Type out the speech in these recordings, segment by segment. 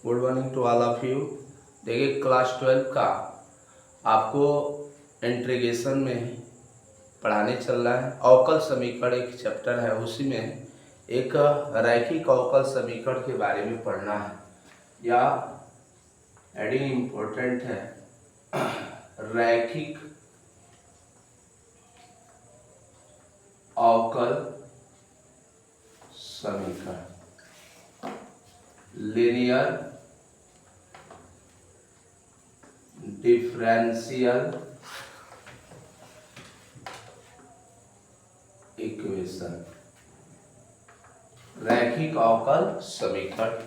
Good morning to all of you. देखिए class 12 का आपको इंटीग्रेशन में पढ़ाने चल रहा है। अवकल समीकरण एक चैप्टर है, उसी में एक रैखिक अवकल समीकरण के बारे में पढ़ना है। या एडिंग इम्पोर्टेंट है। रैखिक अवकल समीकरण, लीनियर डिफरेंशियल इक्वेशन, रैखिक अवकल समीकरण।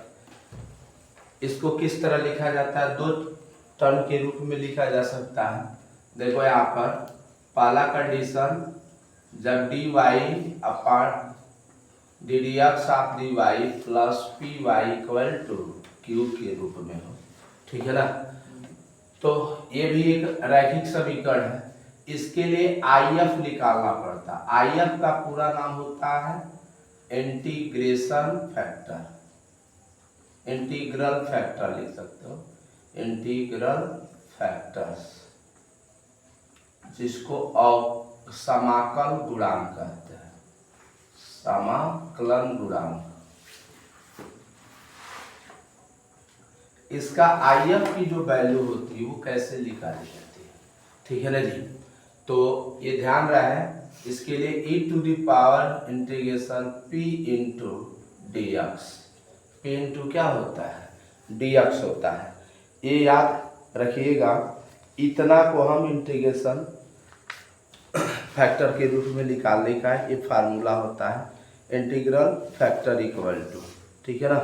इसको किस तरह लिखा जाता है? दो टर्म के रूप में लिखा जा सकता है। देखो यहाँ पर पहला कंडीशन, जब dy upon d d x of d y plus p y equal to q के रूप में हो, ठीक है ना। तो ये भी एक रैखिक समीकरण है। इसके लिए आई एफ निकालना पड़ता है। आई एफ का पूरा नाम होता है इंटीग्रेशन फैक्टर, इंटीग्रल फैक्टर लिख सकते हो, इंटीग्रल फैक्टर्स, जिसको समाकल गुणांक कहते हैं, समाकलन गुणांक। इसका आई एफ की जो वैल्यू होती है वो कैसे निकाली जाती है, ठीक है ना जी। तो ये ध्यान रहे, इसके लिए e to the power integration p into d x, p into क्या होता है? डी एक्स होता है। ये याद रखिएगा, इतना को हम इंटीग्रेशन फैक्टर के रूप में निकालने का ये फार्मूला होता है, इंटीग्रल फैक्टर इक्वल टू, ठीक है ना।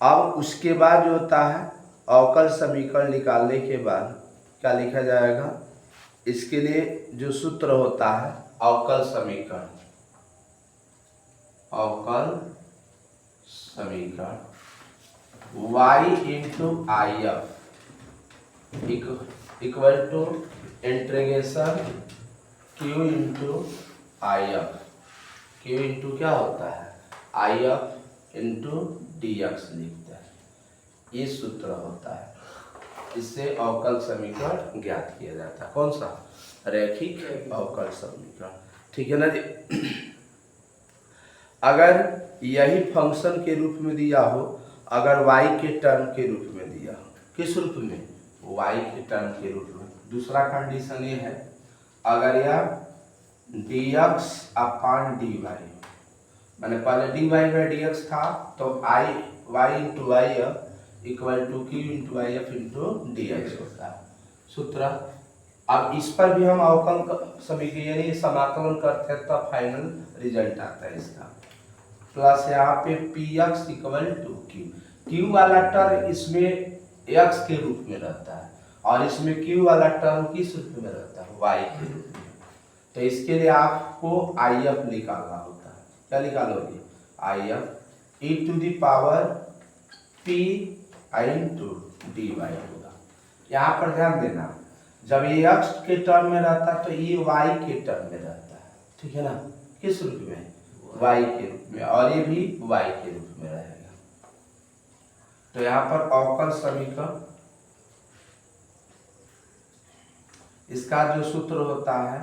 अब उसके बाद जो होता है अवकल समीकरण निकालने के बाद क्या लिखा जाएगा? इसके लिए जो सूत्र होता है अवकल समीकरण, अवकल समीकरण y into I F equal to integration q into I F, q into क्या होता है? I F into d x लिखते हैं। ये सूत्र होता है, इससे अवकल समीकरण ज्ञात किया जाता है। कौन सा? रैखिक अवकल समीकरण, ठीक है ना जी। अगर यही फंक्शन के रूप में दिया हो, अगर y के टर्म के रूप में दिया हो, किस रूप में? y के टर्म के रूप में। दूसरा कंडीशन ये है, अगर यह dx अपॉन dy, मैंने पहले dy बाई डी एक्स था, तो y into I F equal to q into I F into d x होता है सूत्र। अब इस पर भी हम अवकल समीकरण यानी समाकलन करते हैं, तब फाइनल रिजल्ट आता है इसका। प्लस यहाँ पे p x equal to q, q वाला टर्म इसमें एक्स के रूप में रहता है और इसमें क्यू वाला टर्म किस रूप में रहता है? वाई के रूप में। तो इसके लिए आपको आई एफ निकालना होता है। क्या निकालोगे? I F e to the power p I into d y होगा। यहाँ पर ध्यान देना, जब ये एक्स के टर्म में रहता है तो ये वाई के टर्म में रहता है, ठीक है ना। किस रूप में? वाई के रूप में, और ये भी वाई के रूप में रहेगा। तो यहाँ पर अवकल समीकरण, इसका जो सूत्र होता है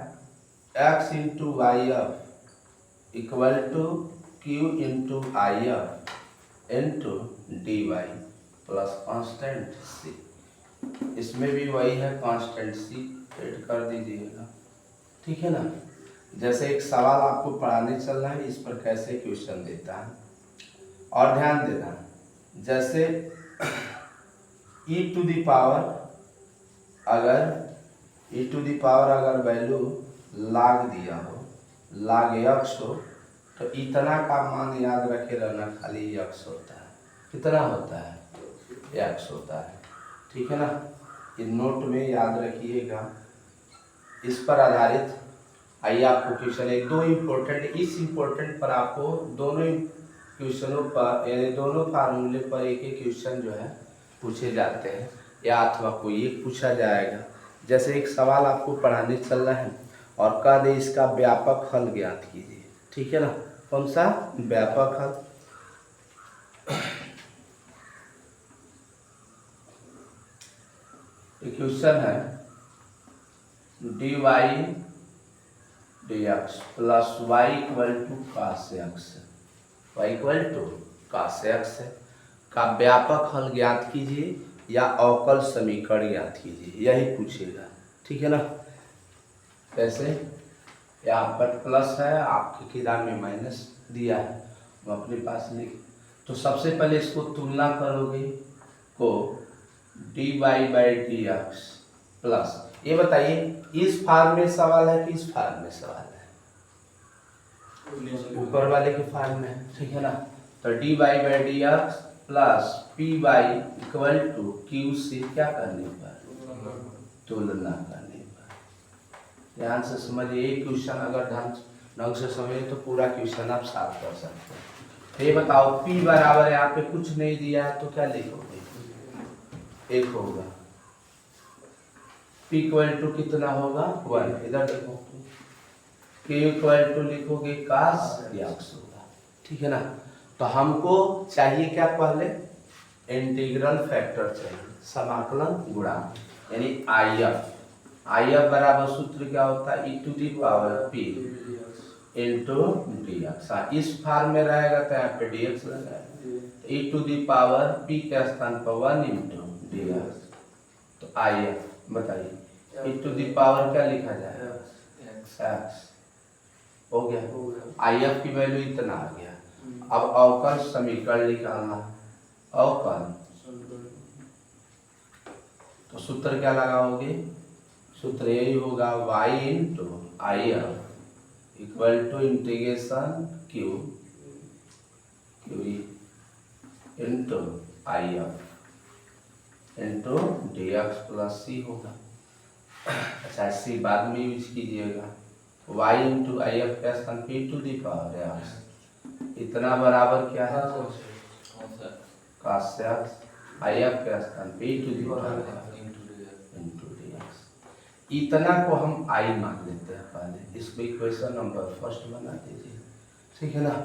x into y f equal to q into I F into d y plus constant c. इसमें भी वही है, कांस्टेंट सी ऐड कर दीजिएगा, ठीक है ना। जैसे एक सवाल आपको पढ़ाने चल रहा है, इस पर कैसे क्वेश्चन देता है। और ध्यान देना, जैसे e टू दी पावर, अगर वैल्यू लाग दिया हो, लाग एक्स हो, तो इतना का मान याद रखे रहना, खाली एक्स होता है। कितना होता है? एक्स होता है, ठीक है ना। इन नोट में याद रखिएगा। इस पर आधारित आइए आपको क्वेश्चन एक दो इम्पोर्टेंट, इस इम्पोर्टेंट पर आपको दोनों क्वेश्चनों पर यानी दोनों फार्मूले पर एक एक क्वेश्चन जो है पूछे जाते हैं, या अथवा कोई एक पूछा जाएगा। जैसे एक सवाल आपको पढ़ाने चल रहा है और कह दे इसका व्यापक हल ज्ञात कीजिए, ठीक है ना। कौन सा? व्यापक हल। इक्वेशन है d y d x plus y equal to cos x, y equal to cos x का व्यापक हल ज्ञात कीजिए या अवकल समीकरण ज्ञात कीजिए, यही पूछेगा। ठीक है ना। कैसे, यहाँ पर प्लस है, आपकी किताब में माइनस दिया है, हम अपने पास लिख। तो सबसे पहले इसको तुलना करोगे को d y by d x plus, ये बताइए इस फार्म में सवाल है कि इस फार्म में सवाल है? ऊपर वाले के फार्म में। ठीक है ना। तो d y by d x plus p y equal to q से क्या करने पर, तुलना करने पर। ध्यान से समझिए, एक क्वेश्चन अगर ढंग से समझे तो पूरा क्वेश्चन आप सॉल्व कर सकते हैं। तो ये बताओ P बराबर यहाँ पे कुछ नहीं दिया है तो क्या लिखोगे? एक होगा। P इक्वल टू कितना होगा? 1। इधर देखो, Q इक्वल टू लिखोगे कास एक्स होगा। ठीक है ना। तो हमको चाहिए क्या, पहले इंटीग्रल फैक्टर चाहिए, समाकलन गुणांक, यानी IF बराबर सूत्र क्या होता है? e to the power p into d x. इस फॉर्म में रहेगा तो यहाँ पे dx लगाएगा, e to the power p के स्थान पर 1 इंटू डी एक्स। तो IF बताइए, e टू दी पावर क्या लिखा जाएगा? x हो गया। IF की वैल्यू इतना आ गया। अब अवकल समीकरण निकालना, अवकल तो सूत्र क्या लगाओगे? सूत्र यही होगा y into IF equal to integration q into IF into d x plus c होगा। अच्छा, सी बाद में यूज कीजिएगा। y इंटू IF के स्थान पे टू दी पावर एक्स, इतना बराबर क्या है? कास एक्स। IF के स्थान पे to the power into d x. इतना को हम I मान लेते हैं पहले, इसको इक्वेशन नंबर फर्स्ट बना दीजिए। ठीक है ना।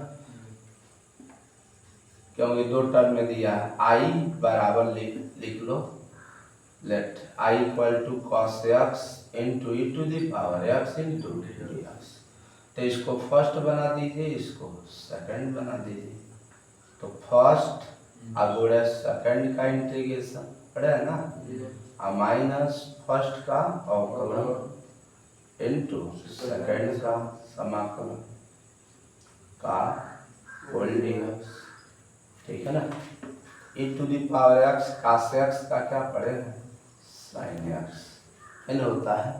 क्योंकि दो टर्म में दिया है, I बराबर लिख लो, let I equal to cos x into e to the power x into d x. तो इसको फर्स्ट बना दीजिए, इसको सेकंड बना दीजिए। तो फर्स्ट अगोड़े सेकंड का इंटीग्रेशन पड़े है ना, माइनस फर्स्ट का अवकलन इंटू सेकंड का समाकलन का होल डीएक्स। ठीक है ना। e to the power x cos x का क्या पड़ेगा? साइन एक्स इन होता है,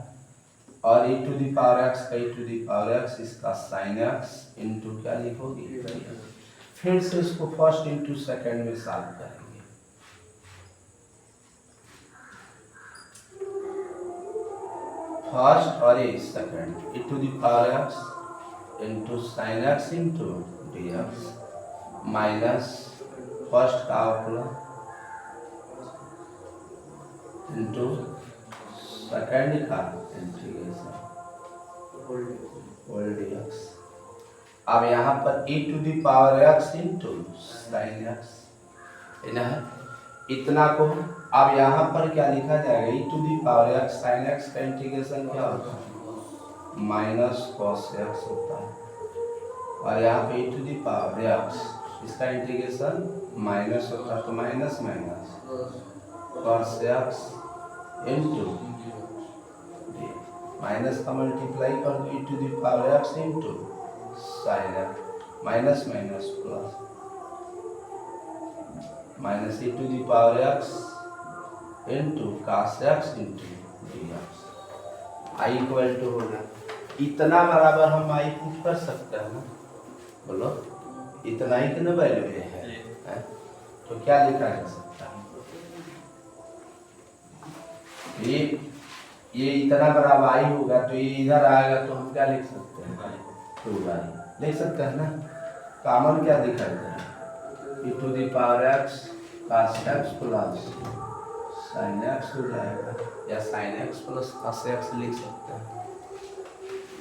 और e to the power x का e to the power x इसका साइन एक्स इंटू क्या लिखोगे? फिर से इसको फर्स्ट इंटू सेकंड में सॉल्व करेंगे। फर्स्ट और ये second, e to the power x into sine x into d x minus first का अवकलन इंटू सेकंड का इंटीग्रेशन होल डीएक्स। अब यहाँ पर e to the power x into sine x इतना को, अब यहाँ पर क्या लिखा जाएगा? e to the power x sine x का इंटीग्रेशन क्या होता है? माइनस कॉस एक्स होता है, और यहाँ पे e to the power x इसका इंटीग्रेशन माइनस होता है, तो minus minus cos x into minus का मल्टीप्लाई कर दो e to the power x into sine x, minus minus plus minus e to the power x into cos x into d x. I equal to हो गया, इतना बराबर हम I put कर सकते हैं ना, बोलो इतना ही कितना वैल्यू है? तो क्या लिखा जा सकता है? ये इतना बराबर I होगा, तो ये इधर आएगा तो हम क्या लिख सकते हैं? 2I लिख सकते हैं ना। कॉमन क्या दिखाई दे रहा है? e to the power x cos x plus sine x हो जाएगा, या sine x plus cos x लिख सकते हैं।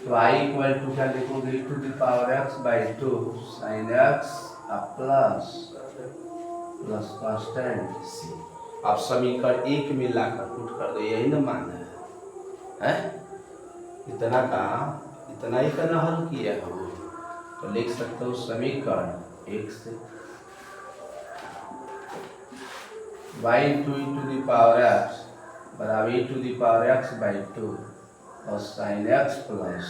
तो I इक्वल टू क्या लिखोगे? e to the power x by 2 sine x plus constant c। आप समीकरण एक में लाकर पुट कर दो, यही ना मान है? इतना कहा, इतना ही करना हल किया है वो, तो लिख सकते हो समीकरण एक से y to the power x बराबर e to the power x by 2 और sine x plus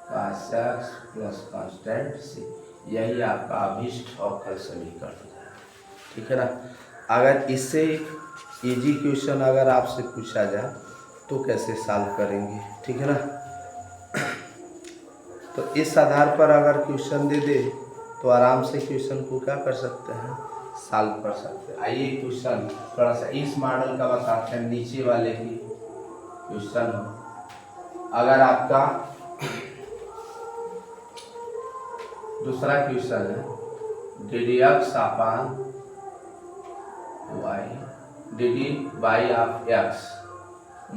cos x plus constant c, यही आपका अभीष्ट अवकल समीकरण है। ठीक है ना। अगर इससे इजी क्वेश्चन अगर आपसे पूछा जाए तो कैसे सॉल्व करेंगे? ठीक है ना। तो इस आधार पर अगर क्वेश्चन दे दे तो आराम से क्वेश्चन को क्या कर सकते हैं, सॉल्व कर सकते हैं। आइए क्वेश्चन थोड़ा सा इस मॉडल का बताते हैं, नीचे वाले की क्वेश्चन हो। अगर आपका दूसरा क्वेश्चन है d d x upon y d d y of x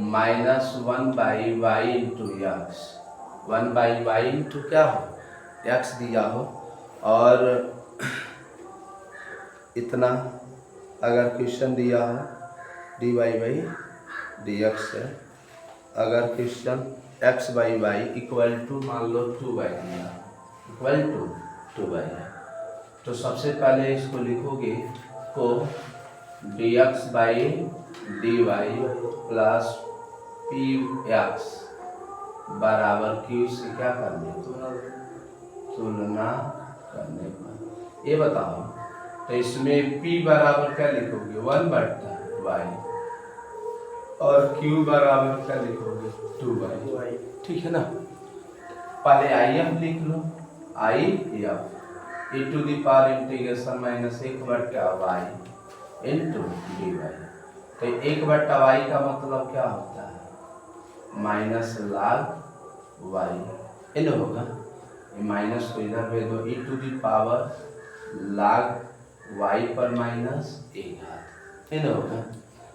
minus 1 by y into x, 1 by y into क्या हो, एक्स दिया हो, और इतना अगर क्वेश्चन दिया हो d y by d x है, अगर question x by y equal to मान लो 2 बाई दिया, इक्वल टू 2 बाई है, तो सबसे पहले इसको लिखोगे को d x by d y plus p x बराबर क्यू से क्या करने, तुलना करने पर। ये बताओ तो इसमें p बराबर क्या लिखोगे 1/y और q बराबर क्या लिखोगे 2y। ठीक है ना। पहले आई एफ लिख लो, I f e to the power integration minus 1/y into d y. तो 1/y का मतलब क्या होता है, माइनस log y इन होगा, माइनस को इधर भेज दो, e to the power log y पर माइनस 1 इन होगा।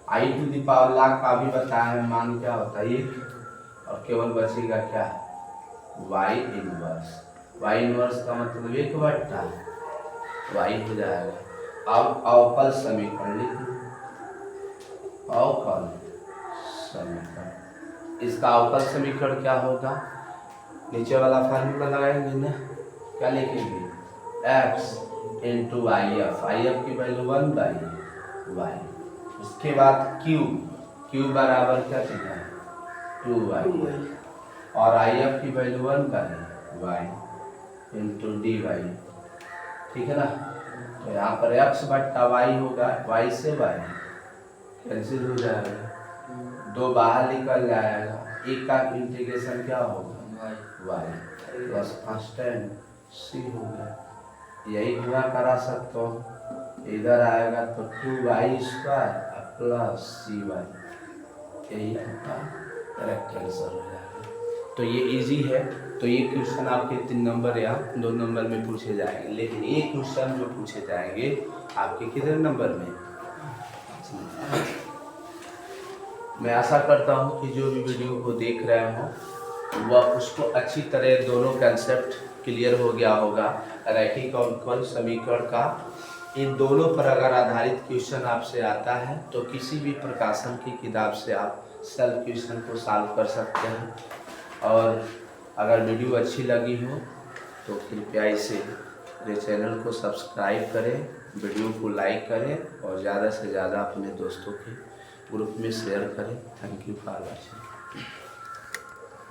I to the power log का भी बताया है मान क्या होता है 1, और केवल बचेगा क्या y इनवर्स, y इनवर्स का मतलब 1/y हो जाएगा। अब अवकल समीकरण लिखो, अवकल समीकरण, इसका अवकल समीकरण क्या होगा, नीचे वाला फार्मूला लगाएंगे ना, क्या लिखेंगे x इंटू आई एफ की वैल्यू 1/y, उसके बाद q बराबर क्या चीज़ 2y और आई एफ की value 1/y into d y. ठीक है ना। तो यहाँ पर x/y होगा, y से y कैंसिल हो जाएगा, 2 बाहर निकल जाएगा, एक का इंटीग्रेशन क्या होगा y प्लस कांस्टेंट c हो गया। यही गुणा करा सकते हो, इधर आएगा तो 2y² प्लस cy, यही आपका करेक्ट आंसर हो जाएगा। तो ये इजी है। तो ये क्वेश्चन आपके 3 नंबर या 2 नंबर में पूछे जाएंगे, लेकिन ये क्वेश्चन जो पूछे जाएंगे आपके कितने नंबर में। मैं आशा करता हूँ कि जो भी वीडियो को देख रहे हो वह उसको अच्छी तरह दोनों कंसेप्ट क्लियर हो गया होगा। रैखिक अवकल समीकरण का इन दोनों पर अगर आधारित क्वेश्चन आपसे आता है तो किसी भी प्रकाशन की किताब से आप सेल्फ क्वेश्चन को सॉल्व कर सकते हैं। और अगर वीडियो अच्छी लगी हो तो कृपया इसे मेरे चैनल को सब्सक्राइब करें, वीडियो को लाइक करें और ज़्यादा से ज़्यादा अपने दोस्तों के ग्रुप में शेयर करें। Thank you for watching.